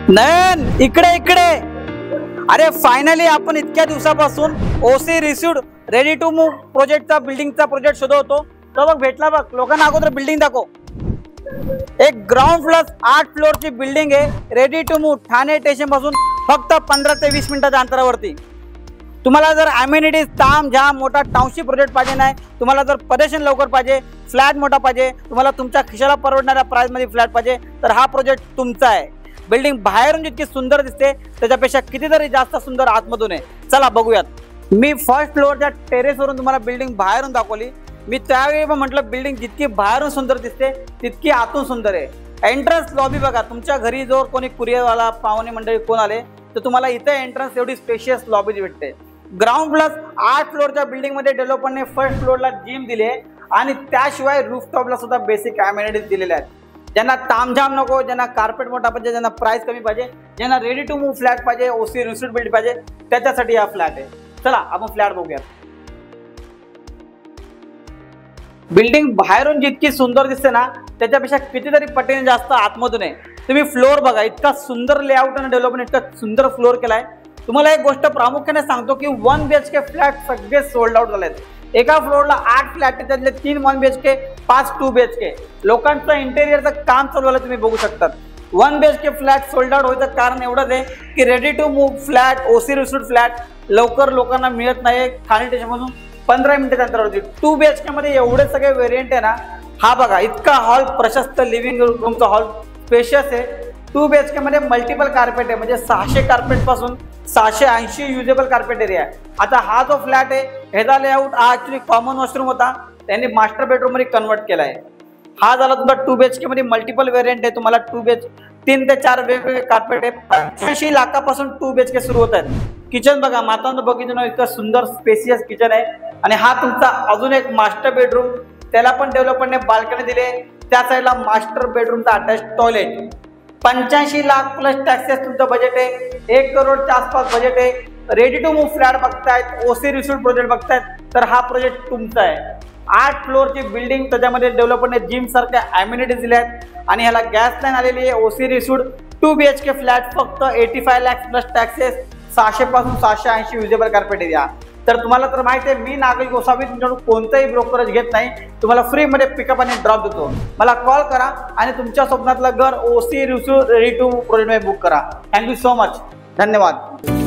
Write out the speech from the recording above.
नयन इकडे इकडे। अरे फायनली आपण इतक्या दिवसापासून OC received ready to move प्रोजेक्टचा बिल्डिंगचा प्रोजेक्ट शोधत होतो, तो बघ भेटला बघ। लोकांना अगोदर बिल्डिंग दाखव। एक ग्राउंड प्लस 8 फ्लोअरची बिल्डिंग आहे, ready to move, Thane station पासून फक्त 15 ते 20 मिनिटाच्या अंतरावरती। तुम्हाला जर अम्युनिटीज ताम झाम मोठा टाउनशिप प्रोजेक्ट पाहिजे नाही, तुम्हाला जर परेशन लवकर पाहिजे, फ्लॅट मोठा पाहिजे, तुम्हाला तुमच्या खिशाला परवडणाऱ्या प्राइस मध्ये फ्लॅट पाहिजे, तर हा प्रोजेक्ट तुमचा आहे। बिल्डिंग बाहेरून जितकी सुंदर दिसते त्याच्यापेक्षा कितीतरी जास्त सुंदर आतमधून आहे। चला बघूयात। मी फर्स्ट फ्लोअरच्या टेरेसवरून तुम्हाला बिल्डिंग बाहेरून दाखवली। मी त्यावेळी पण म्हटलं बिल्डिंग जितकी बाहेरून सुंदर दिसते तितकी आतून सुंदर आहे। एंट्रन्स लॉबी बघा, तुमच्या घरी जर कोणी कुरिअरवाला पाहुणे मंडळी कोण आले तर तुम्हाला इथे एंट्रन्स एवढी स्पेशियस लॉबी भेटते। ग्राउंड प्लस 8 फ्लोअरच्या बिल्डिंग मध्ये डेव्हलपरने फर्स्ट फ्लोअरला जिम दिले आणि त्याशिवाय रूफटॉपला सुद्धा बेसिक अम्युनिटीज दिलेल्या आहेत। ज्यांना तामझाम नको, ज्यांना कार्पेट मोठा पाहिजे, ज्यांना प्राइस कमी पाहिजे, ज्यांना रेडी टू मूव्ह फ्लॅट पाहिजे, ओसी रिसीव्ड बिल्ड पाहिजे, त्याच्यासाठी हा फ्लॅट आहे। चला आपण फ्लॅट बघूया। बिल्डिंग बाहेरून जितकी सुंदर दिसते ना त्याच्यापेक्षा कितीतरी पटीने जास्त आतमधून आहे। तुम्ही फ्लोअर बघा, इतका सुंदर लेआउट आणि डेव्हलपमेंट, इतका सुंदर फ्लोअर केलाय। तुम्हाला एक गोष्ट प्रामुख्याने सांगतो की 1 BHK फ्लॅट सगळे सोल्ड आउट झालेत। एका फ्लोअरला 8 फ्लॅट, त्यातले 3 1 BHK, 5 2 BHK। लोकांचं इंटेरियरचं काम चालू आहे, तुम्ही बघू शकता। 1 BHK फ्लॅट सोल्ड आउट व्हायचं कारण एवढंच आहे की ready to move flat, OC received flat लवकर लोकांना मिळत नाही। ठाणे स्टेशनपासून 15 मिनिटाच्या अंतरावरती 2 BHK मध्ये एवढे सगळे व्हेरियंट आहे ना। हा बघा, इतका हॉल प्रशस्त, लिव्हिंग रूमचा हॉल स्पेशियस आहे। 2 BHK मध्ये मल्टिपल कार्पेट आहे, म्हणजे 600 कार्पेट पासून 680 युजेबल कार्पेट एरिया आहे। आता हा जो फ्लॅट आहे ह्याचा लेआउट हा ऍक्च्युली कॉमन वॉशरूम होता, त्यांनी मास्टर बेडरूम मध्ये कन्वर्ट केला आहे। हा झाला तुमचा 2 BHK मध्ये मल्टिपल व्हेरियंट आहे। तुम्हाला 3 ते 4 वेगवेगळे कार्पेट आहे। 85 लाखापासून 2 BHK सुरू होत आहेत। किचन बघा, मातांचं बघितलं इतकं सुंदर स्पेसियस किचन आहे। आणि हा तुमचा अजून एक मास्टर बेडरूम, त्याला पण डेव्हलपरने बाल्कनी दिले, त्या साईडला मास्टर बेडरूमचा attach toilet. 85 lakh plus taxes तुमचं बजेट आहे, 1 करोडच्या आसपास बजेट आहे। रेडी टू मूव्ह फ्लॅट बघतायत, ओसी रिसीव्ड प्रोजेक्ट बघतायत, तर हा प्रोजेक्ट तुमचा आहे। 8 फ्लोअरची बिल्डिंग, त्याच्यामध्ये डेव्हलपरने जिम सारख्या अम्युनिटीज दिल्या आहेत आणि ह्याला गॅस लाईन आलेली आहे। ओसी रिसीव्ड 2 BHK फ्लॅट फक्त 85 लाख प्लस टॅक्सेस, 600 पासून 680 युजेबल कार्पेट एरिया। तर तुम्हाला तर माहिती आहे मी नागरिक गोसावी तुमच्याकडून कोणताही ब्रोकरेज घेत नाही, तुम्हाला फ्री मध्ये पिकअप आणि ड्रॉप देतो। मला कॉल करा आणि तुमच्या स्वप्नातलं घर OC received ready to project मध्ये बुक करा। थँक्यू सो मच, धन्यवाद।